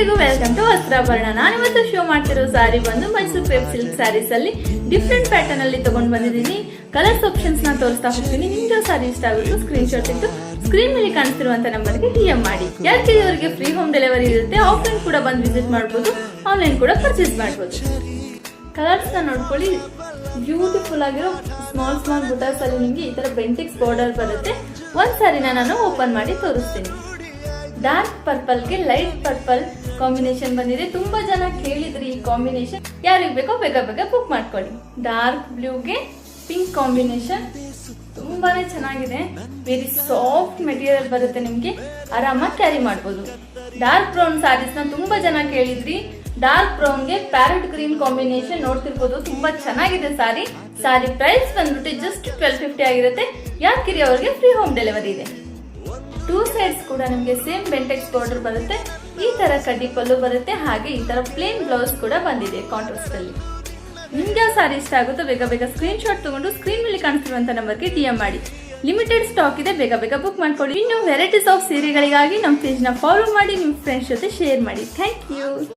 ಎಲ್ಲರಿಗೂ welcome to ವಸ್ತ್ರಾಭರಣ. ನಾನಿವತ್ತು show ಮಾಡ್ತಿರೋ ಸಾರಿ ಬಂದು ಮೈಸೂರು ಕ್ರೇಪ್ ಸಿಲ್ಕ್ ಸ್ಯಾರೀಸ್ ಅಲ್ಲಿ ಡಿಫ್ರೆಂಟ್ ಪ್ಯಾಟರ್ನ್ ಅಲ್ಲಿ ತಗೊಂಡ್ ಬಂದಿದ್ದೀನಿ. ಕಲರ್ಸ್ ಆಪ್ಷನ್ಸ್ ನ ತೋರಿಸ್ತಾ ಹೋಗ್ತೀನಿ. ನಿಮ್ಗೆ ಸಾರಿ ಇಷ್ಟ ಆಗುತ್ತೆ ಸ್ಕ್ರೀನ್ ಶಾಟ್ ಇಟ್ಟು ಸ್ಕ್ರೀನ್ ಮೇಲೆ ಕಾಣಿಸ್ತಿರುವಂತ ನಂಬರ್ಗೆ DM ಮಾಡಿ. ಯಾಕೆ ಇವರಿಗೆ ಫ್ರೀ ಹೋಮ್ ಡೆಲಿವರಿ ಇರುತ್ತೆ. ಆಫ್ಲೈನ್ ಕೂಡ ಬಂದು ವಿಸಿಟ್ ಮಾಡಬಹುದು, ಆನ್ಲೈನ್ ಕೂಡ ಪರ್ಚೇಸ್ ಮಾಡಬಹುದು. ಕಲರ್ಸ್ ನ ನೋಡ್ಕೊಳ್ಳಿ. ಬ್ಯೂಟಿಫುಲ್ ಆಗಿರೋ ಸ್ಮಾಲ್ ಬುಟಾಸ್ ಅಲ್ಲಿ ನಿಮ್ಗೆ ಈ ತರ ಬೆಂಟಿಕ್ಸ್ ಬಾರ್ಡರ್ ಬರುತ್ತೆ. ಒಂದ್ ಸಾರಿನ ನಾನು ಓಪನ್ ಮಾಡಿ ತೋರಿಸ್ತೀನಿ. ಡಾರ್ಕ್ ಪರ್ಪಲ್ ಗೆ ಲೈಟ್ ಪರ್ಪಲ್ ಕಾಂಬಿನೇಷನ್ ಬಂದಿದೆ. ತುಂಬಾ ಜನ ಕೇಳಿದ್ರಿ ಈ ಕಾಂಬಿನೇಷನ್. ಯಾರಿಗೆ ಬೇಕೋ ಬೇಗ ಬುಕ್ ಮಾಡ್ಕೊಳ್ಳಿ. ಡಾರ್ಕ್ ಬ್ಲೂಗೆ ಪಿಂಕ್ ಕಾಂಬಿನೇಷನ್ ತುಂಬಾನೇ ಚೆನ್ನಾಗಿದೆ. ವೆರಿ ಸಾಫ್ಟ್ ಮೆಟೀರಿಯಲ್ ಬರುತ್ತೆ, ನಿಮ್ಗೆ ಆರಾಮಾಗಿ ಕ್ಯಾರಿ ಮಾಡಬಹುದು. ಡಾರ್ಕ್ ಬ್ರೌನ್ ಸ್ಯಾರೀಸ್ ನ ತುಂಬಾ ಜನ ಕೇಳಿದ್ರಿ. ಡಾರ್ಕ್ ಬ್ರೌನ್ ಗೆ ಪ್ಯಾರೆಟ್ ಗ್ರೀನ್ ಕಾಂಬಿನೇಷನ್ ನೋಡ್ತಿರ್ಬೋದು. ತುಂಬಾ ಚೆನ್ನಾಗಿದೆ ಸಾರಿ ಪ್ರೈಸ್ ಬಂದ್ಬಿಟ್ಟು ಜಸ್ಟ್ 1250 ಆಗಿರುತ್ತೆ. ಯಾಕಿರಿ ಅವರಿಗೆ ಫ್ರೀ ಹೋಮ್ ಡೆಲಿವರಿ ಇದೆ. ಟೂ ಸೈಡ್ಸ್ ಕೂಡ ನಿಮ್ಗೆ ಸೇಮ್ ಬೆಂಟೆಕ್ಸ್ ಬಾರ್ಡರ್ ಬರುತ್ತೆ. ಈ ತರ ಕಡ್ಡಿ ಪಲ್ಲು ಬರುತ್ತೆ. ಹಾಗೆ ಈ ತರ ಪ್ಲೇನ್ ಬ್ಲೌಸ್ ಕೂಡ ಬಂದಿದೆ ಕಾಂಟ್ರಾಸ್ಟ್ ಅಲ್ಲಿ. ನಿಮ್ಗೆ ಯಾವ ಸಾರಿ ಇಷ್ಟ ಆಗುತ್ತೋ ಬೇಗ ಸ್ಕ್ರೀನ್ ಶಾಟ್ ತಗೊಂಡು ಸ್ಕ್ರೀನ್ ಮೇಲೆ ಕಾಣಿಸ್ತಿರುವಂತ ನಂಬರ್ಗೆ DM ಮಾಡಿ. ಲಿಮಿಟೆಡ್ ಸ್ಟಾಕ್ ಇದೆ, ಬೇಗ ಬುಕ್ ಮಾಡ್ಕೊಳ್ಳಿ. ಇನ್ನು ವೆರೈಟೀಸ್ ಆಫ್ ಸೀರೆಗಳಿಗಾಗಿ ನಮ್ಮ ಪೇಜ್ ನ ಫಾಲೋ ಮಾಡಿ, ನಿಮ್ಮ ಫ್ರೆಂಡ್ಸ್ ಜೊತೆ ಶೇರ್ ಮಾಡಿ. Thank you.